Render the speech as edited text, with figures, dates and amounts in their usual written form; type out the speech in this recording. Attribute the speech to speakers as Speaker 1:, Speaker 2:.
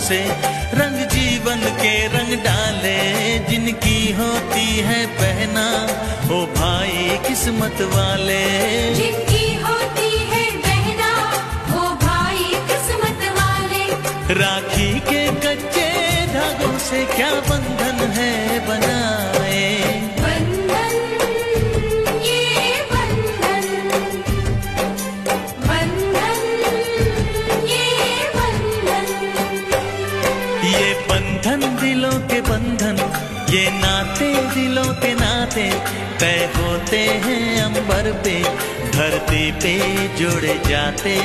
Speaker 1: से रंग जीवन के रंग डाले, जिनकी होती है बहना ओ भाई किस्मत वाले।
Speaker 2: जिनकी होती है बहना ओ भाई किस्मत वाले।
Speaker 1: राखी के कच्चे धागों से क्या बंधन है बनाए, दिलों के बंधन, ये नाते दिलों के नाते तय होते हैं अंबर पे, धरती पे जोड़े जाते।